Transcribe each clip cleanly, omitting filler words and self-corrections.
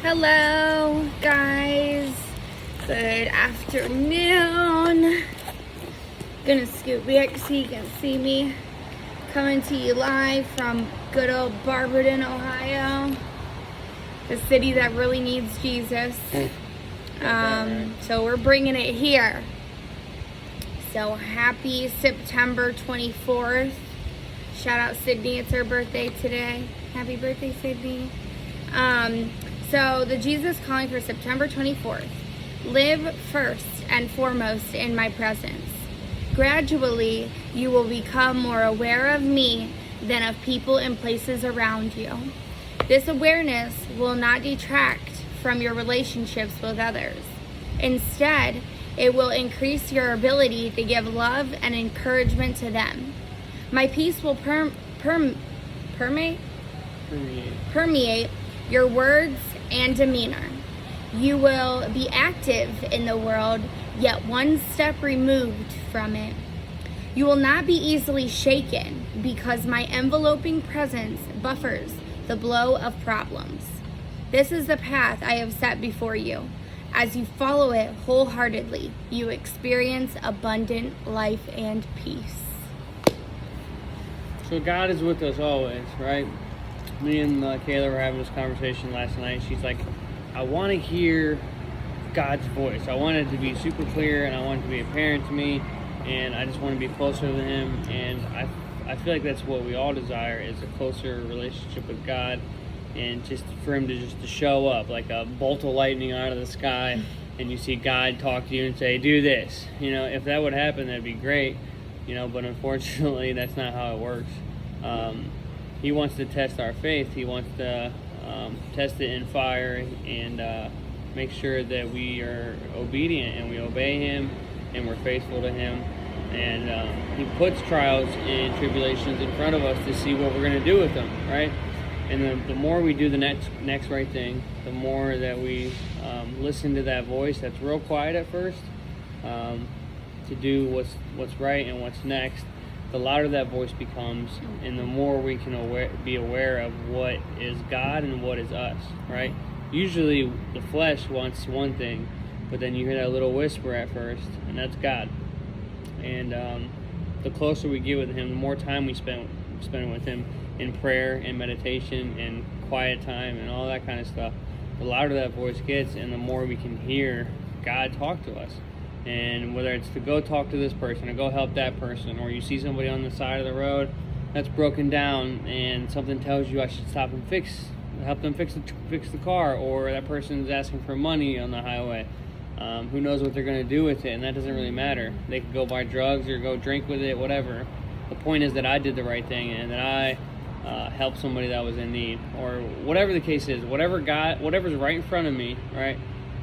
Hello guys, good afternoon. Gonna scoot back so you can see me, coming to you live from good old Barberton, Ohio, the city that really needs Jesus. So we're bringing it here. So happy September 24th. Shout out Sydney, it's her birthday today. Happy birthday, Sydney. So the Jesus calling for September 24th. Live first and foremost in my presence. Gradually, you will become more aware of me than of people and places around you. This awareness will not detract from your relationships with others. Instead, it will increase your ability to give love and encouragement to them. My peace will permeate your words and demeanor. You will be active in the world, yet one step removed from it. You will not be easily shaken because my enveloping presence buffers the blow of problems. This is the path I have set before you. As you follow it wholeheartedly, you experience abundant life and peace. So God is with us always, right? Me and Kayla were having this conversation last night. She's like, I want to hear God's voice. I want it to be super clear, and I want it to be apparent to me, and I just want to be closer to Him. And I feel like that's what we all desire, is a closer relationship with God, and just for Him to show up like a bolt of lightning out of the sky, and you see God talk to you and say, do this. If that would happen, that'd be great. But unfortunately, that's not how it works. He wants to test our faith. He wants to test it in fire and make sure that we are obedient and we obey Him and we're faithful to Him. And He puts trials and tribulations in front of us to see what we're going to do with them, right? And the more we do the next right thing, the more that we listen to that voice that's real quiet at first, to do what's right and what's next, the louder that voice becomes, and the more we can be aware of what is God and what is us, right? Usually the flesh wants one thing, but then you hear that little whisper at first, and that's God. And the closer we get with Him, the more time we spend with Him in prayer and meditation and quiet time and all that kind of stuff, the louder that voice gets, and the more we can hear God talk to us. And whether it's to go talk to this person or go help that person, or you see somebody on the side of the road that's broken down and something tells you I should stop and help them fix the car, or that person's asking for money on the highway. Who knows what they're going to do with it, and that doesn't really matter. They could go buy drugs or go drink with it, whatever. The point is that I did the right thing and that I helped somebody that was in need, or whatever the case is, whatever's right in front of me, right?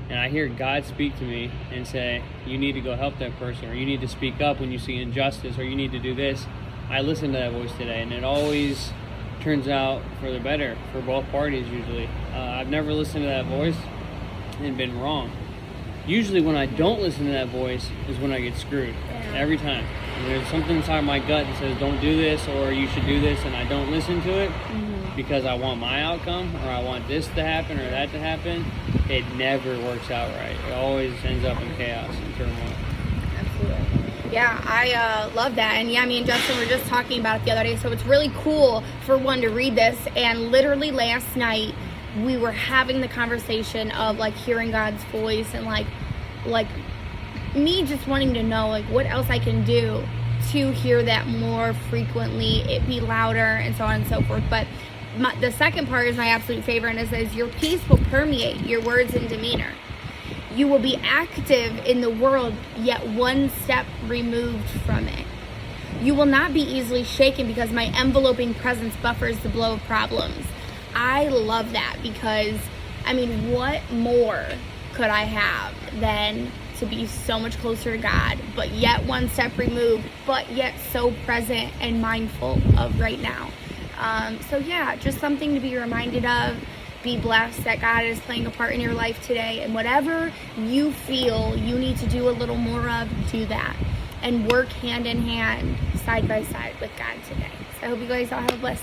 And I hear God speak to me and say, you need to go help that person, or you need to speak up when you see injustice, or you need to do this. I listen to that voice today, and it always turns out for the better for both parties usually. I've never listened to that voice and been wrong. Usually when I don't listen to that voice is when I get screwed. Every time. And there's something inside my gut that says don't do this, or you should do this, and I don't listen to it because I want my outcome, or I want this to happen or that to happen. It never works out right. It always ends up in chaos and turmoil. Absolutely. Yeah, I love that. And yeah, me and Justin were just talking about it the other day. So it's really cool for one to read this. And literally last night, we were having the conversation of like hearing God's voice, and like me just wanting to know like what else I can do to hear that more frequently, it be louder, and so on and so forth. But the second part is my absolute favorite, and it says, your peace will permeate your words and demeanor. You will be active in the world, yet one step removed from it. You will not be easily shaken because my enveloping presence buffers the blow of problems. I love that, because, what more could I have than to be so much closer to God, but yet one step removed, but yet so present and mindful of right now. So yeah, just something to be reminded of. Be blessed that God is playing a part in your life today, and whatever you feel you need to do a little more of, do that, and work hand in hand, side by side with God today. So I hope you guys all have a blessed